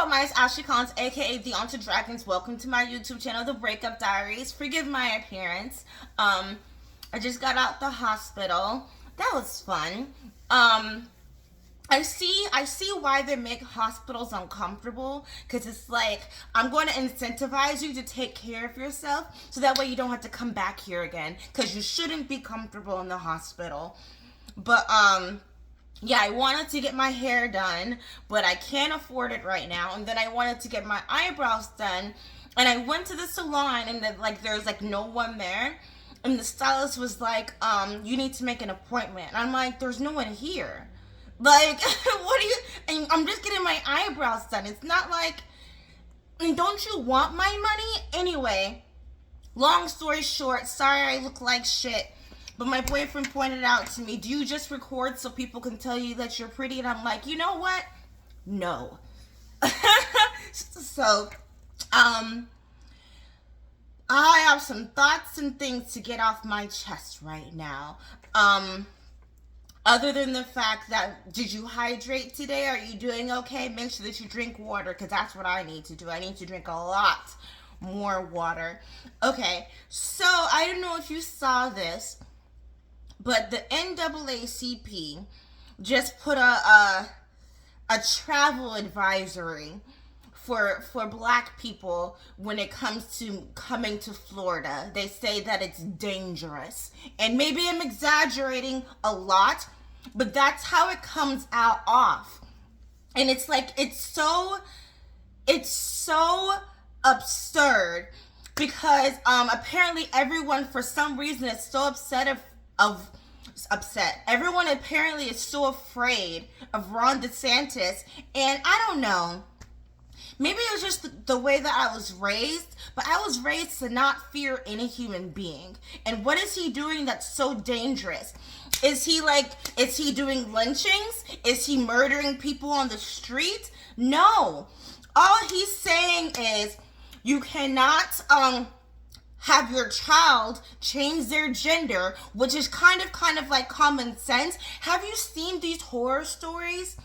my name is Ashley Collins, aka The Onto Dragons. Welcome to my YouTube channel, The Breakup Diaries. Forgive my appearance. I just got out the hospital. That was fun. I see why they make hospitals uncomfortable, because it's like, I'm going to incentivize you to take care of yourself so that way you don't have to come back here again, because you shouldn't be comfortable in the hospital. But yeah, I wanted to get my hair done, but I can't afford it right now. And then I wanted to get my eyebrows done, and I went to the salon, and then, like, there's like no one there, and the stylist was like, you need to make an appointment. And I'm like, there's no one here. Like, what do you? And I'm just getting my eyebrows done. It's not like, I mean, don't you want my money anyway? Long story short, sorry I look like shit. But my boyfriend pointed out to me, do you just record so people can tell you that you're pretty? And I'm like, you know what? No. So, I have some thoughts and things to get off my chest right now. Other than the fact that, did you hydrate today? Are you doing okay? Make sure that you drink water, because that's what I need to do. I need to drink a lot more water. Okay, so I don't know if you saw this, but the NAACP just put a travel advisory for black people when it comes to coming to Florida. They say that it's dangerous. And maybe I'm exaggerating a lot, but that's how it comes out off. And it's like, it's so absurd, because apparently everyone, for some reason, is so upset. Everyone apparently is so afraid of Ron DeSantis, and I don't know. Maybe it was just the way that I was raised, but I was raised to not fear any human being. And what is he doing that's so dangerous? Is he doing lynchings? Is he murdering people on the street? No. All he's saying is, you cannot have your child change their gender, which is kind of like common sense. Have you seen these horror stories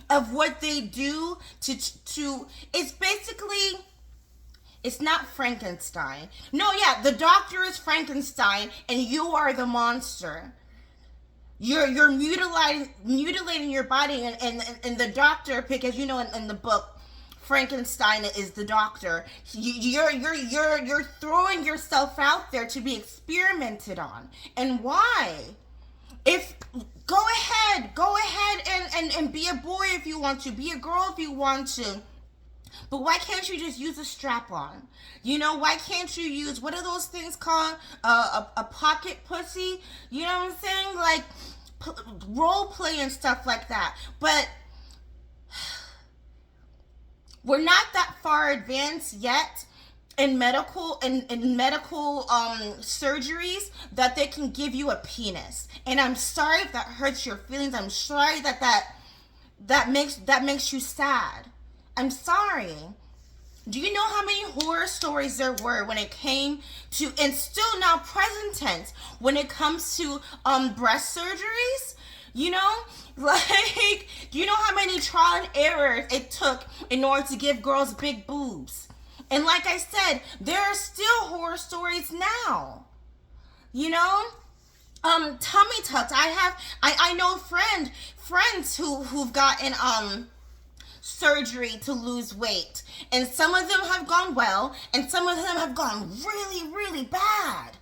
of what they do to it's basically, it's not Frankenstein. No, yeah, the doctor is Frankenstein and you are the monster. You're mutilating your body, and the doctor, because you know in the book, Frankenstein is the doctor. You're throwing yourself out there to be experimented on. And why? Go ahead and be a boy if you want to, be a girl if you want to. But why can't you just use a strap-on? You know, why can't you use, what are those things called? A pocket pussy? You know what I'm saying? Like, role play and stuff like that. But we're not that far advanced yet in medical surgeries that they can give you a penis. And I'm sorry if that hurts your feelings. I'm sorry that makes you sad. I'm sorry. Do you know how many horror stories there were when it came to, and still now present tense, when it comes to breast surgeries? You know, like, do you know how many trial and errors it took in order to give girls big boobs? And like I said, there are still horror stories now. You know, tummy tucks. I know friends who've gotten surgery to lose weight, and some of them have gone well, and some of them have gone really, really bad.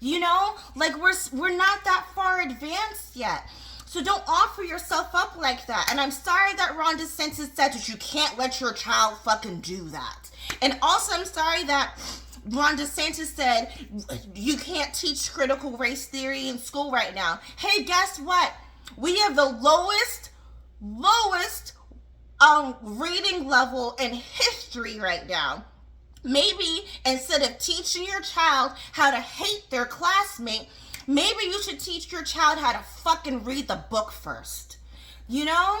You know, like we're not that far advanced yet. So don't offer yourself up like that. And I'm sorry that Ron DeSantis said that you can't let your child fucking do that. And also, I'm sorry that Ron DeSantis said you can't teach critical race theory in school right now. Hey, guess what? We have the lowest reading level in history right now. Maybe instead of teaching your child how to hate their classmate, maybe you should teach your child how to fucking read the book first. You know?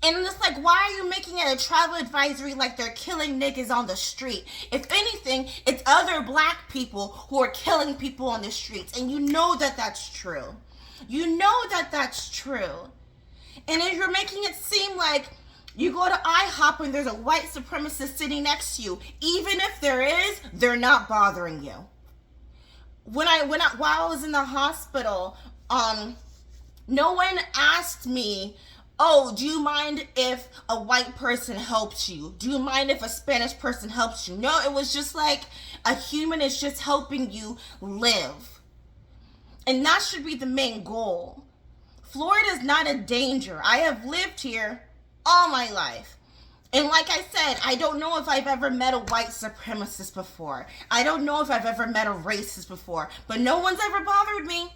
And it's like, why are you making it a travel advisory like they're killing niggas on the street? If anything, it's other black people who are killing people on the streets. And you know that that's true. You know that that's true. And if you're making it seem like You go to IHOP and there's a white supremacist sitting next to you. Even if there is, they're not bothering you. While I was in the hospital, no one asked me, oh, do you mind if a white person helps you? Do you mind if a Spanish person helps you? No, it was just like a human is just helping you live. And that should be the main goal. Florida is not a danger. I have lived here all my life. And like I said, I don't know if I've ever met a white supremacist before. I don't know if I've ever met a racist before. But no one's ever bothered me.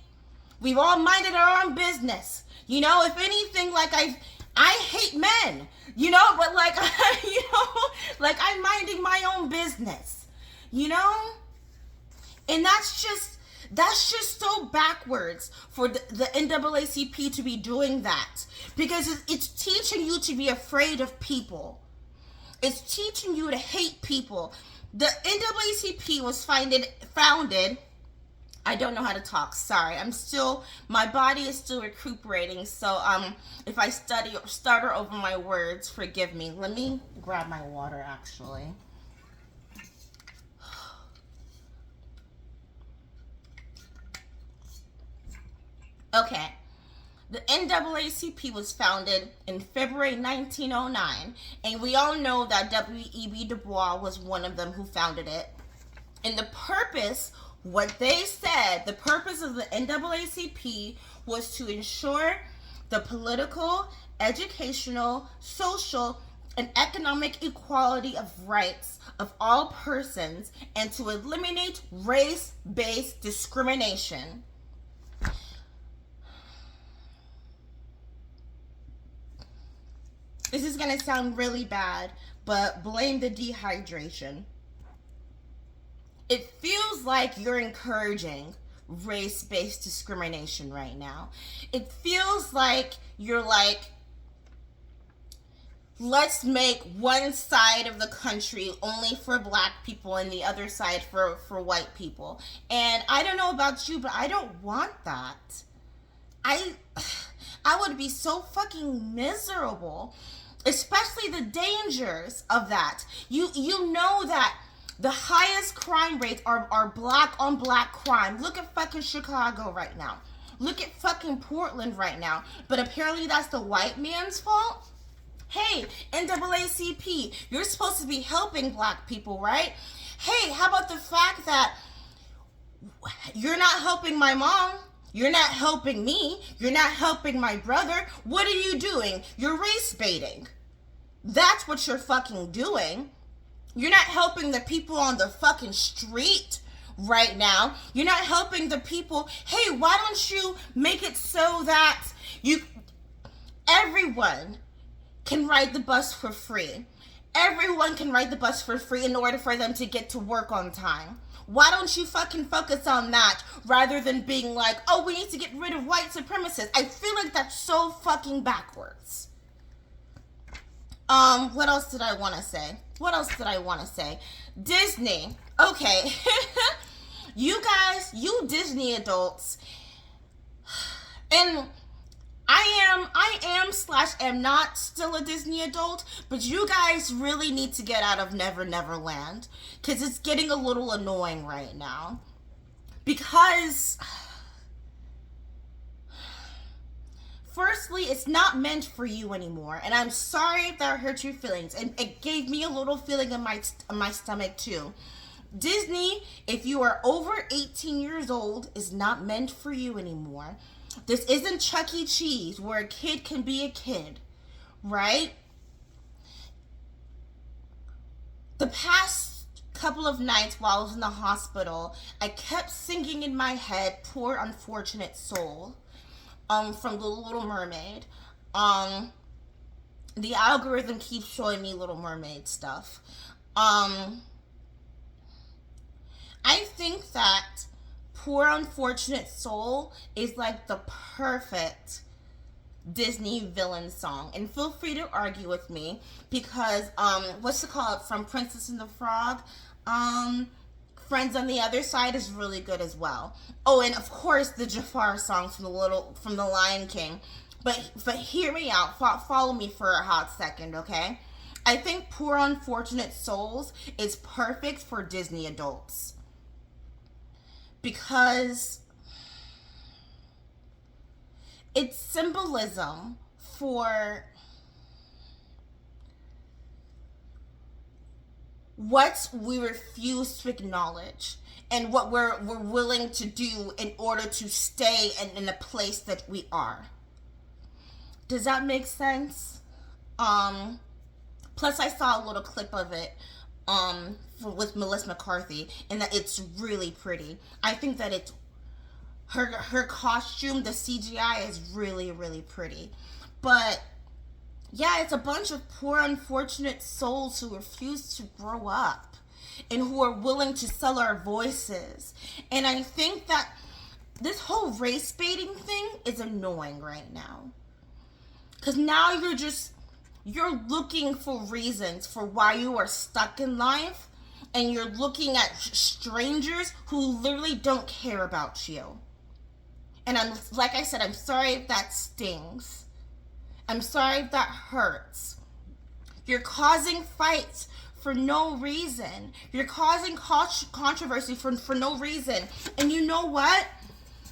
We've all minded our own business. You know, if anything, like I hate men, you know, but like, you know, like I'm minding my own business, you know? And that's just so backwards for the NAACP to be doing that, because it's teaching you to be afraid of people. It's teaching you to hate people. The NAACP was founded, I don't know how to talk. Sorry. My body is still recuperating. So, if I stutter over my words, forgive me. Let me grab my water, actually. Okay. The NAACP was founded in February 1909, and we all know that W.E.B. Du Bois was one of them who founded it. And the purpose, what they said, the purpose of the NAACP was to ensure the political, educational, social, and economic equality of rights of all persons, and to eliminate race-based discrimination. This is going to sound really bad, but blame the dehydration. It feels like you're encouraging race-based discrimination right now. It feels like you're like, let's make one side of the country only for black people and the other side for white people. And I don't know about you, but I don't want that. I would be so fucking miserable, especially the dangers of that. You know that the highest crime rates are black on black crime. Look at fucking Chicago right now. Look at fucking Portland right now. But apparently that's the white man's fault? Hey, NAACP, you're supposed to be helping black people, right? Hey, how about the fact that you're not helping my mom? You're not helping me. You're not helping my brother. What are you doing? You're race baiting. That's what you're fucking doing. You're not helping the people on the fucking street right now. You're not helping the people. Hey, why don't you make it so that everyone can ride the bus for free? Everyone can ride the bus for free in order for them to get to work on time. Why don't you fucking focus on that rather than being like, oh, we need to get rid of white supremacists? I feel like that's so fucking backwards. What else did I want to say? Disney. Okay. You guys, you Disney adults, and I am not still a Disney adult, but you guys really need to get out of Never Never Land, because it's getting a little annoying right now. Because firstly, it's not meant for you anymore, and I'm sorry if that hurt your feelings, and it gave me a little feeling in my stomach too. Disney, if you are over 18 years old, is not meant for you anymore. This isn't Chuck E. Cheese where a kid can be a kid, right? The past couple of nights while I was in the hospital, I kept singing in my head, Poor Unfortunate Soul, from The Little Mermaid. The algorithm keeps showing me Little Mermaid stuff. I think that Poor Unfortunate Soul is like the perfect Disney villain song. And feel free to argue with me, because what's it called, from Princess and the Frog? Friends on the Other Side is really good as well. Oh, and of course the Jafar song from the Lion King. But hear me out. Follow me for a hot second, okay? I think Poor Unfortunate Souls is perfect for Disney adults because it's symbolism for what we refuse to acknowledge and what we're willing to do in order to stay in the place that we are. Does that make sense? Plus I saw a little clip of it with Melissa McCarthy, and that it's really pretty. I think that it's her costume, the CGI is really, really pretty. But yeah, it's a bunch of poor, unfortunate souls who refuse to grow up and who are willing to sell our voices. And I think that this whole race baiting thing is annoying right now. Because now you're looking for reasons for why you are stuck in life, and you're looking at strangers who literally don't care about you. And like I said, I'm sorry if that stings. I'm sorry if that hurts. You're causing fights for no reason. You're causing controversy for no reason. And you know what?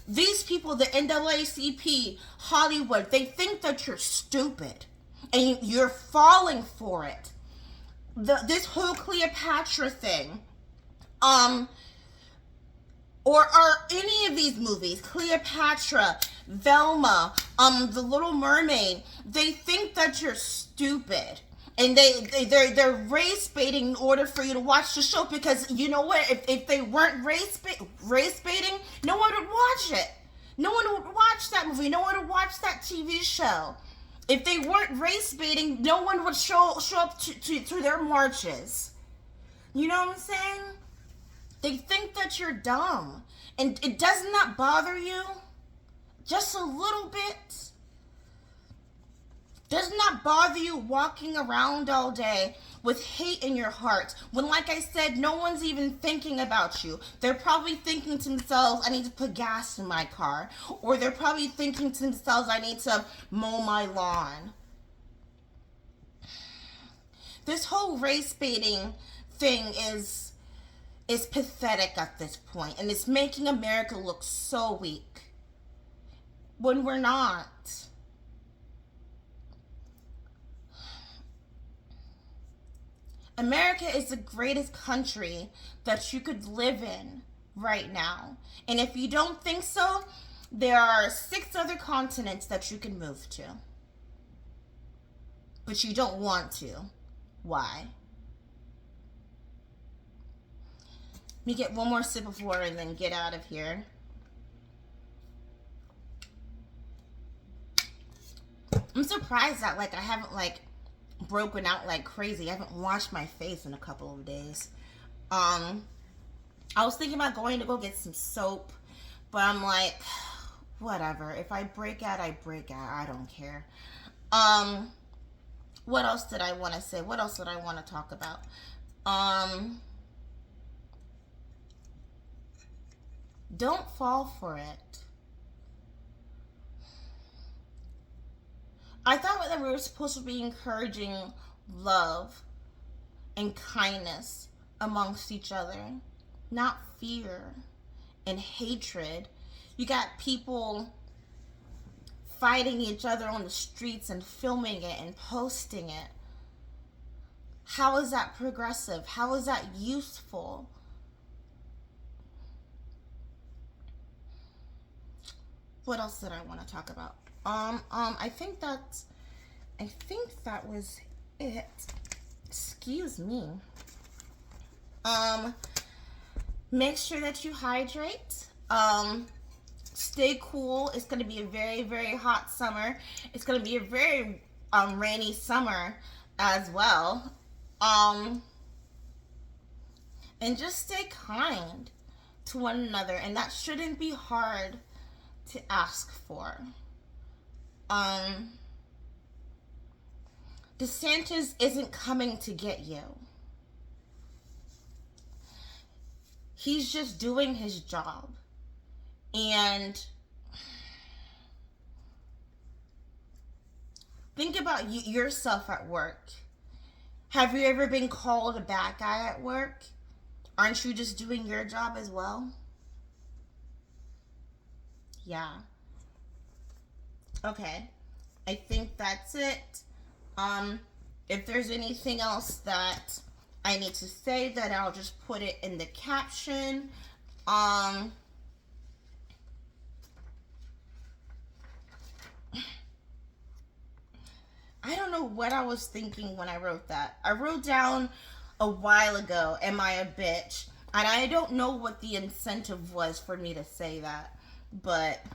These people, the NAACP, Hollywood, they think that you're stupid. And you're falling for it. This whole Cleopatra thing. Or any of these movies, Cleopatra, Velma, The Little Mermaid, they think that you're stupid. And they're race baiting in order for you to watch the show, because you know what? If they weren't race baiting, no one would watch it. No one would watch that movie. No one would watch that TV show. If they weren't race baiting, no one would show up to their marches. You know what I'm saying? They think that you're dumb. And it does not bother you just a little bit. Does not bother you walking around all day with hate in your heart when, like I said, no one's even thinking about you. They're probably thinking to themselves, I need to put gas in my car. Or they're probably thinking to themselves, I need to mow my lawn. This whole race baiting thing is pathetic at this point, and it's making America look so weak when we're not. America is the greatest country that you could live in right now. And if you don't think so, there are 6 other continents that you can move to. But you don't want to. Why? Let me get one more sip of water and then get out of here. I'm surprised that I haven't broken out like crazy. I haven't washed my face in a couple of days. I was thinking about going to go get some soap, but I'm like, whatever. If I break out, I break out. I don't care. What else did I want to say? What else did I want to talk about? Don't fall for it. I thought that we were supposed to be encouraging love and kindness amongst each other, not fear and hatred. You got people fighting each other on the streets and filming it and posting it. How is that progressive? How is that useful? What else did I want to talk about? I think that was it. Excuse me. Make sure that you hydrate. Stay cool. It's gonna be a very, very hot summer. It's gonna be a very rainy summer as well. And just stay kind to one another, and that shouldn't be hard to ask for. DeSantis isn't coming to get you. He's just doing his job. And Think about yourself at work. Have you ever been called a bad guy at work? Aren't you just doing your job as well? Yeah. Okay. I think that's it. Um, if there's anything else that I need to say, then I'll just put it in the caption. I don't know what I was thinking when I wrote that. I wrote down a while ago, am I a bitch? And I don't know what the incentive was for me to say that. But,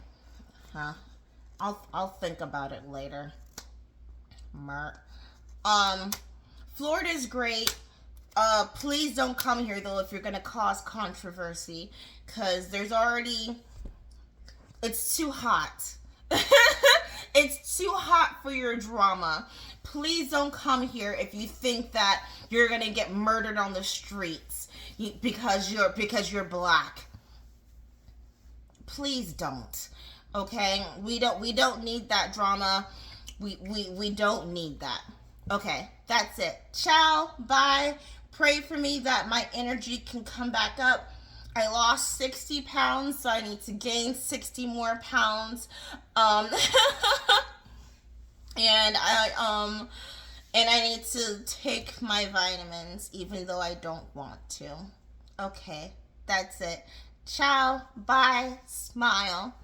I'll think about it later. Merc. Florida's great. Please don't come here though if you're gonna cause controversy, cause there's already, it's too hot. It's too hot for your drama. Please don't come here if you think that you're gonna get murdered on the streets because you're black. Please don't. Okay? We don't need that drama. We don't need that. Okay, that's it. Ciao. Bye. Pray for me that my energy can come back up. I lost 60 pounds, so I need to gain 60 more pounds. And I need to take my vitamins even though I don't want to. Okay, that's it. Ciao. Bye. Smile.